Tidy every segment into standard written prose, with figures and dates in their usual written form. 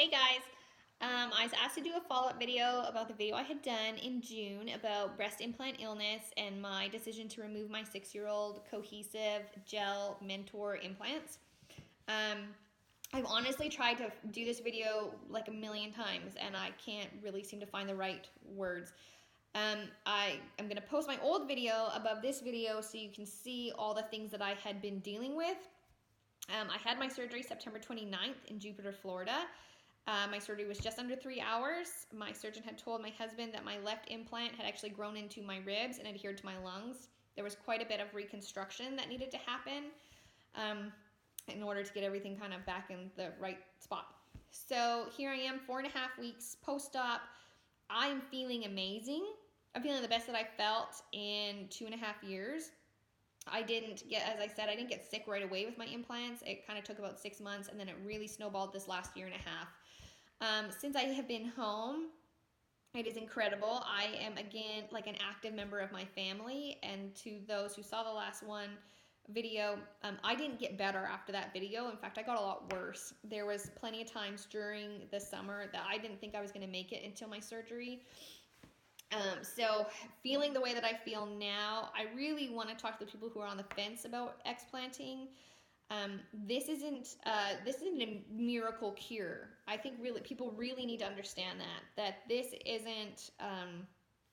Hey guys, I was asked to do a follow-up video about the video I had done in June about breast implant illness and my decision to remove my 6-year-old cohesive gel mentor implants. Um, I've honestly tried to do this video like a million times and I can't really seem to find the right words. I am going to post my old video above this video so you can see all the things that I had been dealing with. I had my surgery September 29th in Jupiter, Florida. My surgery was just under 3 hours. My surgeon had told my husband that my left implant had actually grown into my ribs and adhered to my lungs. There was quite a bit of reconstruction that needed to happen in order to get everything kind of back in the right spot. So here I am, 4.5 weeks post-op. I'm feeling amazing. I'm feeling the best that I felt in 2.5 years. I didn't get, as I said, I didn't get sick right away with my implants. It kind of took about 6 months, and then it really snowballed this last 1.5 years. Since I have been home, it is incredible. I am again like an active member of my family, and to those who saw the last one video, I didn't get better after that video. In fact, I got a lot worse. There was plenty of times during the summer that I didn't think I was going to make it until my surgery. So feeling the way that I feel now, I really want to talk to the people who are on the fence about explanting. This isn't a miracle cure. I think really people really need to understand that this isn't.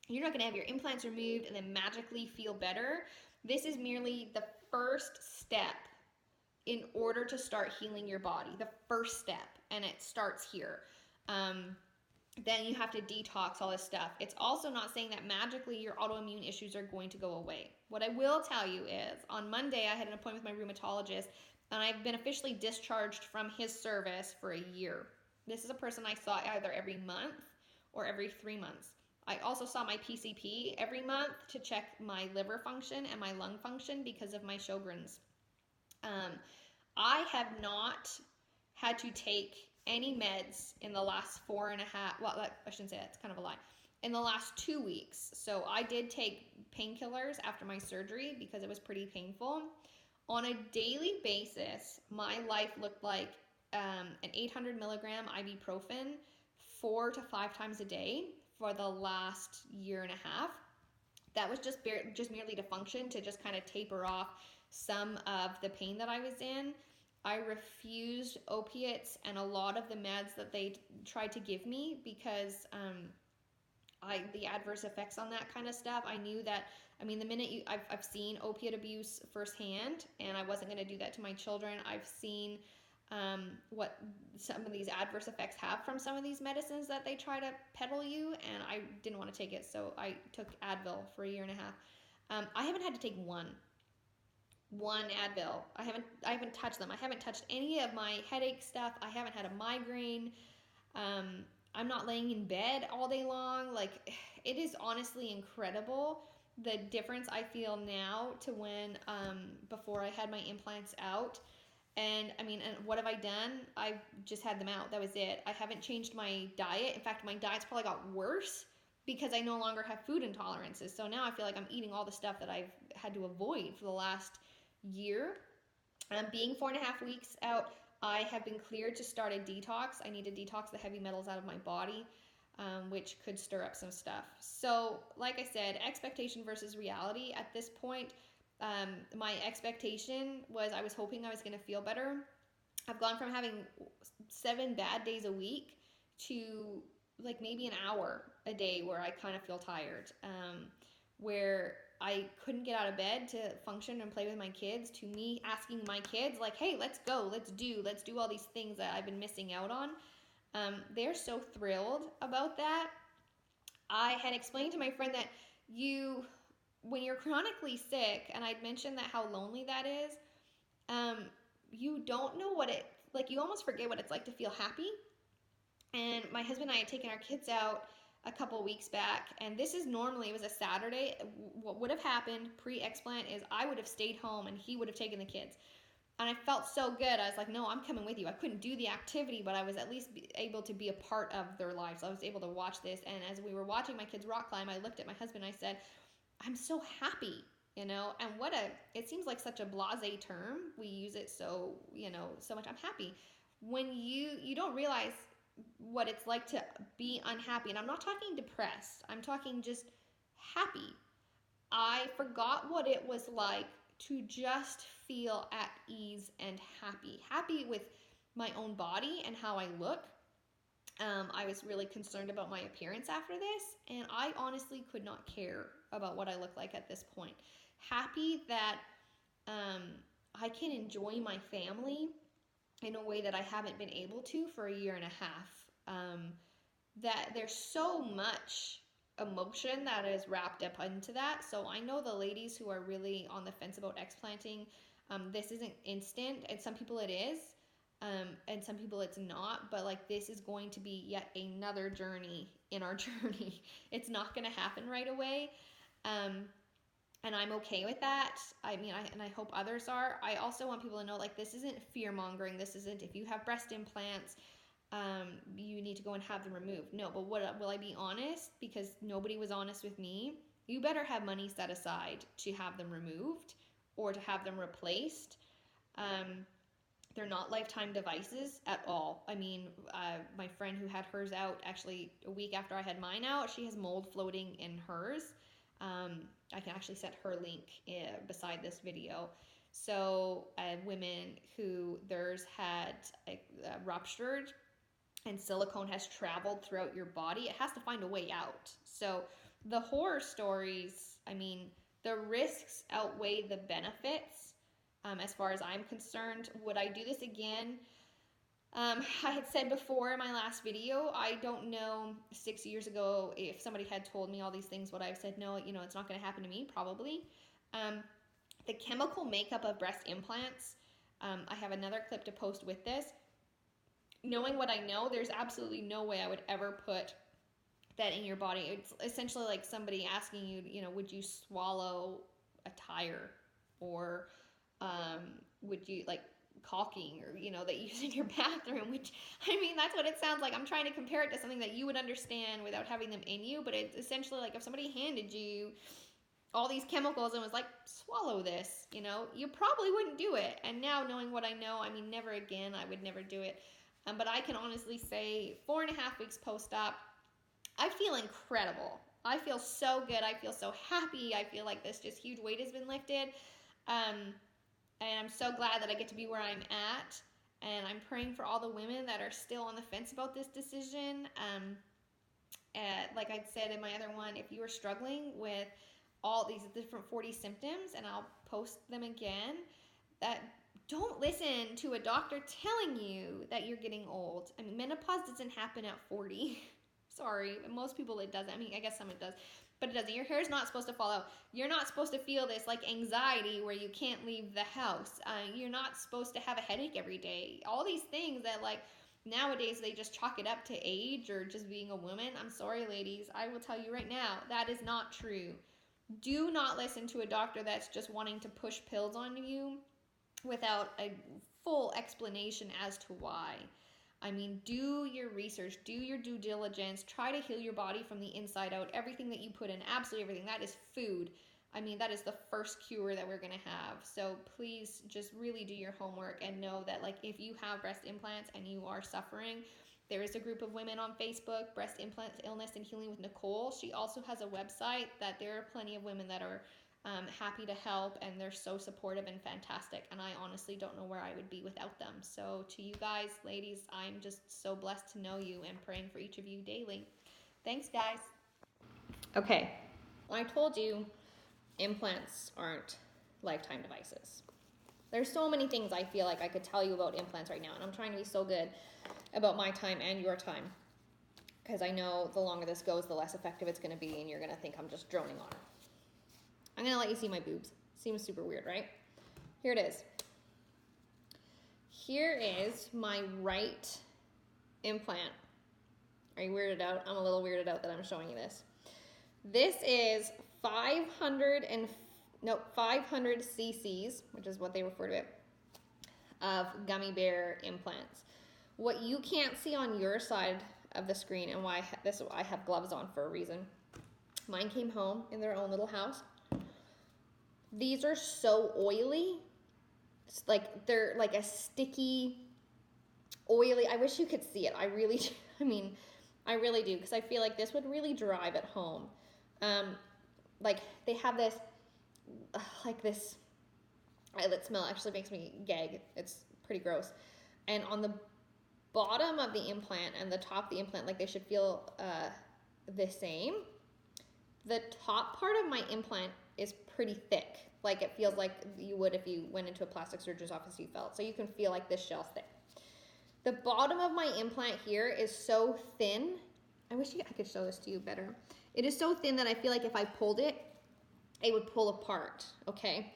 You're not going to have your implants removed and then magically feel better. This is merely the first step in order to start healing your body. The first step, and it starts here. Then you have to detox all this stuff. It's also not saying that magically your autoimmune issues are going to go away. What I will tell you is on Monday I had an appointment with my rheumatologist and I've been officially discharged from his service for a year. This is a person I saw either every month or every 3 months. I also saw my PCP every month to check my liver function and my lung function because of my Sjogren's. I have not had to take any meds in the last 4.5, well, I shouldn't say that, it's kind of a lie, in the last 2 weeks. So I did take painkillers after my surgery because it was pretty painful. On a daily basis, my life looked like an 800 milligram ibuprofen 4 to 5 times a day for the last 1.5 years. That was just merely to function, to just kind of taper off some of the pain that I was in. I refused opiates and a lot of the meds that they tried to give me because the adverse effects on that kind of stuff. I knew that, the minute I've seen opiate abuse firsthand, and I wasn't going to do that to my children. I've seen what some of these adverse effects have from some of these medicines that they try to peddle you, and I didn't want to take it, so I took Advil for 1.5 years. I haven't had to take one Advil. I haven't touched them. I haven't touched any of my headache stuff. I haven't had a migraine. I'm not laying in bed all day long. Like, it is honestly incredible the difference I feel now to when before I had my implants out. And and what have I done? I've just had them out. That was it. I haven't changed my diet. In fact, my diet's probably got worse because I no longer have food intolerances. So now I feel like I'm eating all the stuff that I've had to avoid for the last year. Being 4.5 weeks out, I have been cleared to start a detox. I need to detox the heavy metals out of my body, which could stir up some stuff. So, like I said, expectation versus reality. At this point, my expectation was I was hoping I was going to feel better. I've gone from having 7 bad days a week to like maybe an hour a day where I kind of feel tired, where I couldn't get out of bed to function and play with my kids, to me asking my kids like, hey, let's go, let's do all these things that I've been missing out on. They're so thrilled about that. I had explained to my friend that when you're chronically sick, and I'd mentioned that how lonely that is, you don't know you almost forget what it's like to feel happy. And my husband and I had taken our kids out a couple weeks back, and it was a Saturday. What would have happened pre-explant is I would have stayed home and he would have taken the kids. And I felt so good. I was like, no, I'm coming with you. I couldn't do the activity, but I was at least able to be a part of their lives. I was able to watch this. And as we were watching my kids rock climb, I looked at my husband and I said, I'm so happy, and it seems like such a blasé term. We use it so much. I'm happy. When you don't realize what it's like to be unhappy. And I'm not talking depressed, I'm talking just happy. I forgot what it was like to just feel at ease and happy. Happy with my own body and how I look. I was really concerned about my appearance after this, and I honestly could not care about what I look like at this point. Happy that um, I can enjoy my family in a way that I haven't been able to for a year and a half. That there's so much emotion that is wrapped up into that. So I know the ladies who are really on the fence about explanting, this isn't instant, and some people it is, and some people it's not. But like, this is going to be yet another journey in our journey. It's not going to happen right away. And I'm okay with that. I mean, and I hope others are. I also want people to know, like, this isn't fear mongering. This isn't, if you have breast implants, you need to go and have them removed. No, but will I be honest? Because nobody was honest with me. You better have money set aside to have them removed or to have them replaced. They're not lifetime devices at all. I mean, my friend who had hers out actually a week after I had mine out, she has mold floating in hers. I can actually set her link beside this video. So women who theirs had ruptured and silicone has traveled throughout your body, it has to find a way out. So the horror stories, I mean, the risks outweigh the benefits. As far as I'm concerned, would I do this again? I had said before in my last video, I don't know 6 years ago if somebody had told me all these things, would I have said, no, it's not going to happen to me? Probably. The chemical makeup of breast implants, I have another clip to post with this. Knowing what I know, there's absolutely no way I would ever put that in your body. It's essentially like somebody asking you, would you swallow a tire? Or would you, like, caulking, or that you use in your bathroom, which, I mean, that's what it sounds like. I'm trying to compare it to something that you would understand without having them in you, but it's essentially like if somebody handed you all these chemicals and was like, swallow this, you probably wouldn't do it. And now, knowing what I know, I mean, never again, I would never do it. But I can honestly say 4.5 weeks post-op, I feel incredible. I feel so good. I feel so happy. I feel like this just huge weight has been lifted. And I'm so glad that I get to be where I'm at. And I'm praying for all the women that are still on the fence about this decision. Like I said in my other one, if you are struggling with all these different 40 symptoms, and I'll post them again, that don't listen to a doctor telling you that you're getting old. I mean, menopause doesn't happen at 40. Sorry, most people it doesn't. I mean, I guess some it does, but it doesn't. Your hair is not supposed to fall out. You're not supposed to feel this like anxiety where you can't leave the house. You're not supposed to have a headache every day. All these things that, like, nowadays they just chalk it up to age or just being a woman. I'm sorry, ladies. I will tell you right now, that is not true. Do not listen to a doctor that's just wanting to push pills on you without a full explanation as to why. I mean, do your research, do your due diligence, try to heal your body from the inside out. Everything that you put in, absolutely everything, that is food. I mean, that is the first cure that we're going to have. So please just really do your homework and know that, like, if you have breast implants and you are suffering, there is a group of women on Facebook, Breast Implants, Illness, and Healing with Nicole. She also has a website that there are plenty of women that are happy to help, and they're so supportive and fantastic, and I honestly don't know where I would be without them. So to you guys, ladies, I'm just so blessed to know you and praying for each of you daily. Thanks, guys. Okay, well, I told you implants aren't lifetime devices. There's so many things I feel like I could tell you about implants right now, and I'm trying to be so good about my time and your time, because I know the longer this goes, the less effective it's going to be, and you're going to think I'm just droning on it. I'm going to let you see my boobs. Seems super weird, right? Here it is. Here is my right implant. Are you weirded out? I'm a little weirded out that I'm showing you this. This is 500 cc's, which is what they refer to it, of gummy bear implants. What you can't see on your side of the screen, and why I have gloves on for a reason. Mine came home in their own little house. These are so oily. It's like they're like a sticky oily. I wish you could see it. I really, I mean, I really do, because I feel like this would really drive it home. Like they have this, like this eyelid smell actually makes me gag. It's pretty gross. And on the bottom of the implant and the top of the implant, like they should feel the same. The top part of my implant is pretty thick. Like it feels like you would if you went into a plastic surgeon's office, you felt. So you can feel like this shell's thick. The bottom of my implant here is so thin. I wish I could show this to you better. It is so thin that I feel like if I pulled it, it would pull apart, okay?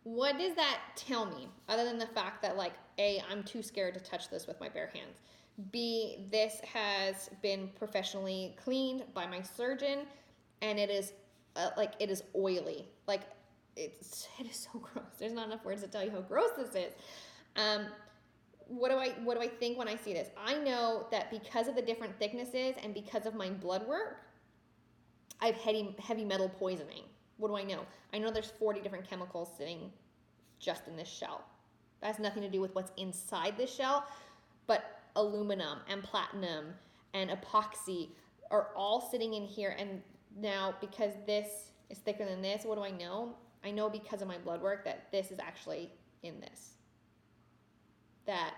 What does that tell me? Other than the fact that, like, A, I'm too scared to touch this with my bare hands. B, this has been professionally cleaned by my surgeon, and it is, it is oily. Like, it is so gross. There's not enough words to tell you how gross this is. What do I think when I see this? I know that because of the different thicknesses and because of my blood work, I have heavy metal poisoning. What do I know? I know there's 40 different chemicals sitting just in this shell. That has nothing to do with what's inside this shell, but aluminum and platinum and epoxy are all sitting in here. And now because this is thicker than this, what do I know? I know because of my blood work that this is actually in this. That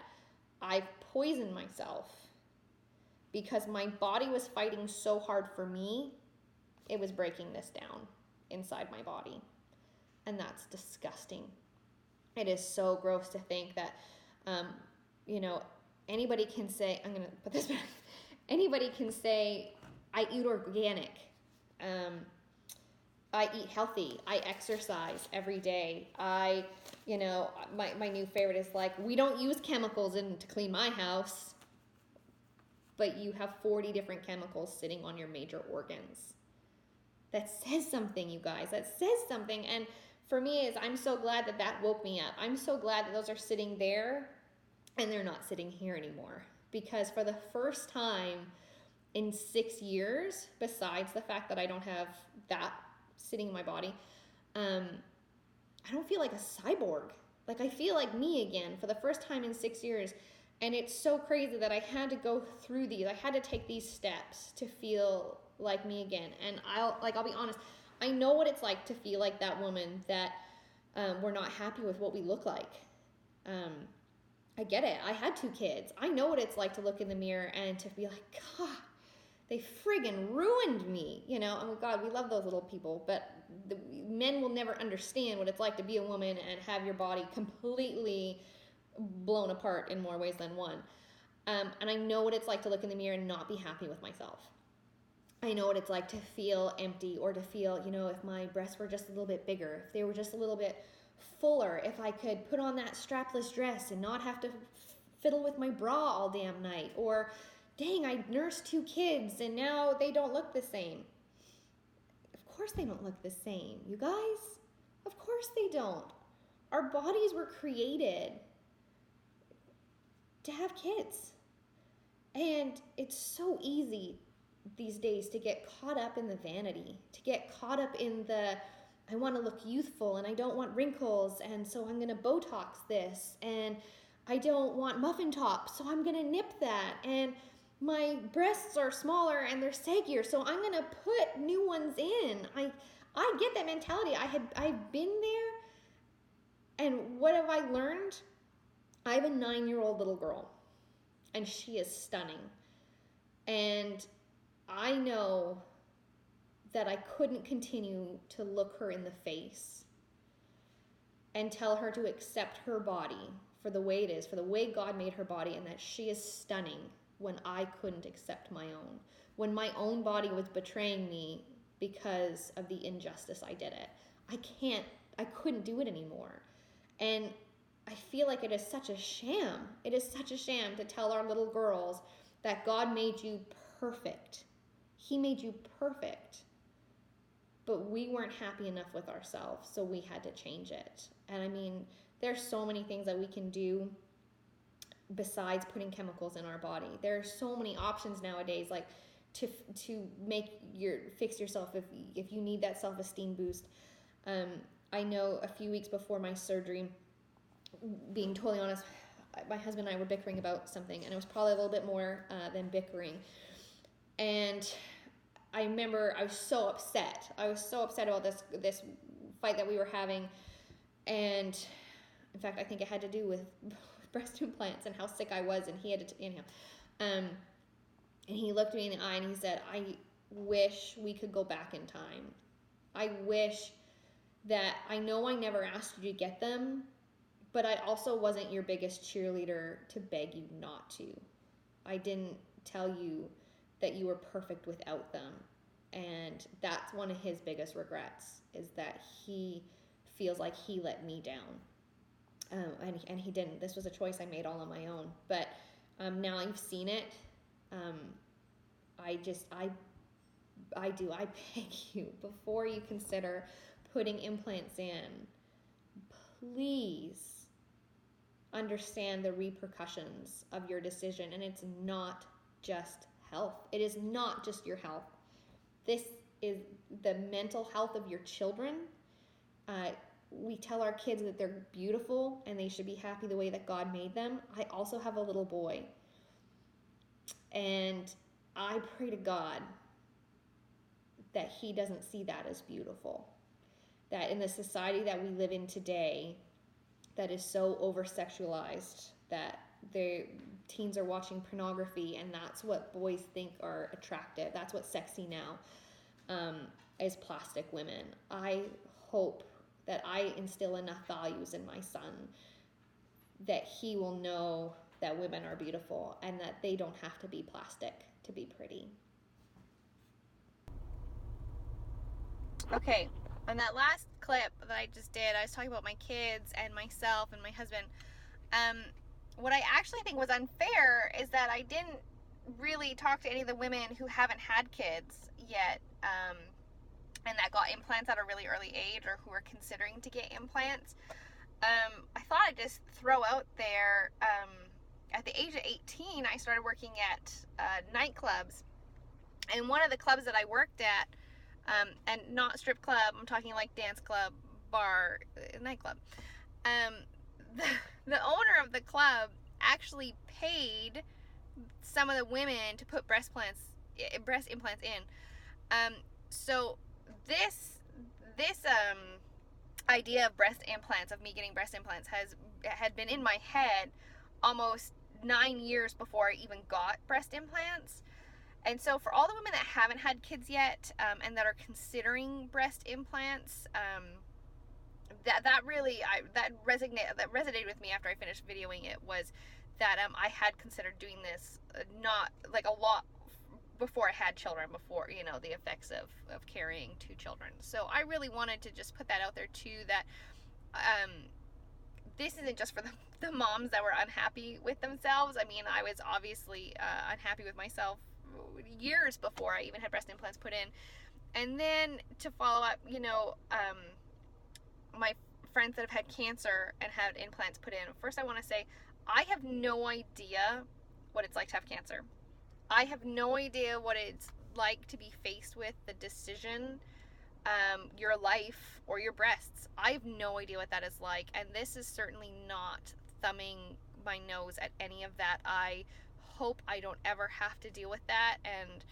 I've poisoned myself because my body was fighting so hard for me, it was breaking this down inside my body. And that's disgusting. It is so gross to think that, anybody can say, I'm going to put this back, anybody can say, I eat organic, I eat healthy, I exercise every day, my new favorite is like, we don't use chemicals to clean my house, but you have 40 different chemicals sitting on your major organs. That says something, you guys. That says something. And for me, I'm so glad that woke me up. I'm so glad that those are sitting there and they're not sitting here anymore. Because for the first time in 6 years, besides the fact that I don't have that sitting in my body, I don't feel like a cyborg. Like I feel like me again for the first time in 6 years. And it's so crazy that I had to go through these. I had to take these steps to feel like me again. And I'll be honest, I know what it's like to feel like that woman that we're not happy with what we look like. I get it. I had 2 kids. I know what it's like to look in the mirror and to be like, God, they friggin' ruined me. Oh God, we love those little people, but men will never understand what it's like to be a woman and have your body completely blown apart in more ways than one. And I know what it's like to look in the mirror and not be happy with myself. I know what it's like to feel empty or to feel, if my breasts were just a little bit bigger, if they were just a little bit fuller, if I could put on that strapless dress and not have to fiddle with my bra all damn night, or dang, I nursed 2 kids and now they don't look the same. Of course they don't look the same, you guys. Of course they don't. Our bodies were created to have kids. And it's so easy these days to get caught up in the vanity, to get caught up in the, I want to look youthful and I don't want wrinkles, and so I'm going to Botox this, and I don't want muffin tops, so I'm going to nip that, and my breasts are smaller and they're saggier, so I'm going to put new ones in. I get that mentality. I've been there, and what have I learned? I have a 9-year-old little girl, and she is stunning, and I know that I couldn't continue to look her in the face and tell her to accept her body for the way it is, for the way God made her body, and that she is stunning when I couldn't accept my own, when my own body was betraying me because of the injustice I did it. I couldn't do it anymore. And I feel like it is such a sham. It is such a sham to tell our little girls that God made you perfect. He made you perfect. But we weren't happy enough with ourselves, so we had to change it. And I mean, there's so many things that we can do besides putting chemicals in our body. There are so many options nowadays, like to fix yourself if you need that self-esteem boost. I know a few weeks before my surgery, being totally honest, my husband and I were bickering about something, and it was probably a little bit more than bickering. And I remember I was so upset. I was so upset about this fight that we were having. And in fact, I think it had to do with breast implants and how sick I was, and he had to, and he looked me in the eye and he said, I wish we could go back in time. I wish that, I know I never asked you to get them, but I also wasn't your biggest cheerleader to beg you not to. I didn't tell you that you were perfect without them. And that's one of his biggest regrets, is that he feels like he let me down. And he didn't. This was a choice I made all on my own. But now I've seen it. I beg you, before you consider putting implants in, please understand the repercussions of your decision. And it's not just health. It is not just your health. This is the mental health of your children. We tell our kids that they're beautiful and they should be happy the way that God made them. I also have a little boy. And I pray to God that he doesn't see that as beautiful. That in the society that we live in today, that is so over-sexualized, that teens are watching pornography, and that's what boys think are attractive. That's what's sexy now, is plastic women. I hope that I instill enough values in my son that he will know that women are beautiful and that they don't have to be plastic to be pretty. Okay, on that last clip that I just did, I was talking about my kids and myself and my husband. What I actually think was unfair is that I didn't really talk to any of the women who haven't had kids yet, and that got implants at a really early age, or who are considering to get implants. I thought I'd just throw out there, at the age of 18, I started working at nightclubs. And one of the clubs that I worked at, and not strip club, I'm talking like dance club, bar, nightclub. The owner of the club actually paid some of the women to put breast implants in. So this idea of breast implants, of me getting breast implants, had been in my head almost 9 years before I even got breast implants. And so for all the women that haven't had kids yet, and that are considering breast implants, that resonated with me after I finished videoing it, was that I had considered doing this, not like a lot before I had children, before, the effects of carrying 2 children. So I really wanted to just put that out there too, that this isn't just for the moms that were unhappy with themselves. I mean, I was obviously unhappy with myself years before I even had breast implants put in. And then to follow up, my friends that have had cancer and had implants put in, first I want to say, I have no idea what it's like to have cancer. I have no idea what it's like to be faced with the decision, your life or your breasts. I have no idea what that is like, and this is certainly not thumbing my nose at any of that. I hope I don't ever have to deal with that, and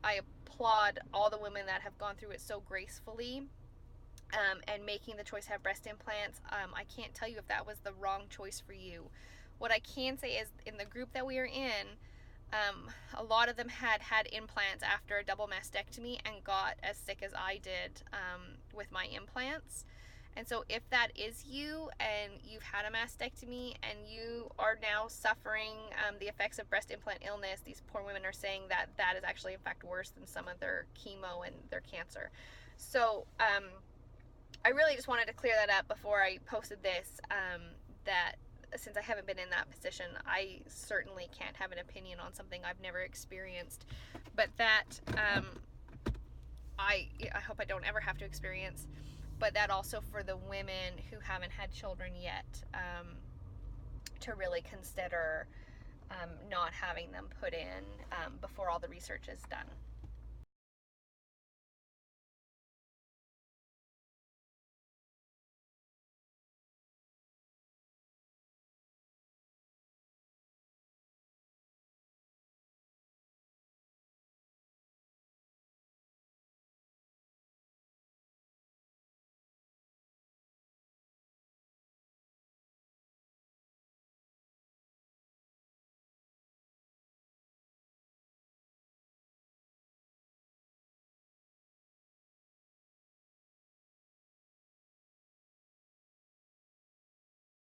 I applaud all the women that have gone through it so gracefully, and making the choice to have breast implants. I can't tell you if that was the wrong choice for you. What I can say is, in the group that we are in, a lot of them had implants after a double mastectomy and got as sick as I did with my implants. And so if that is you, and you've had a mastectomy and you are now suffering the effects of breast implant illness, these poor women are saying that is actually in fact worse than some of their chemo and their cancer. So I really just wanted to clear that up before I posted this, that since I haven't been in that position, I certainly can't have an opinion on something I've never experienced, but that I hope I don't ever have to experience. But that also for the women who haven't had children yet, to really consider not having them put in before all the research is done.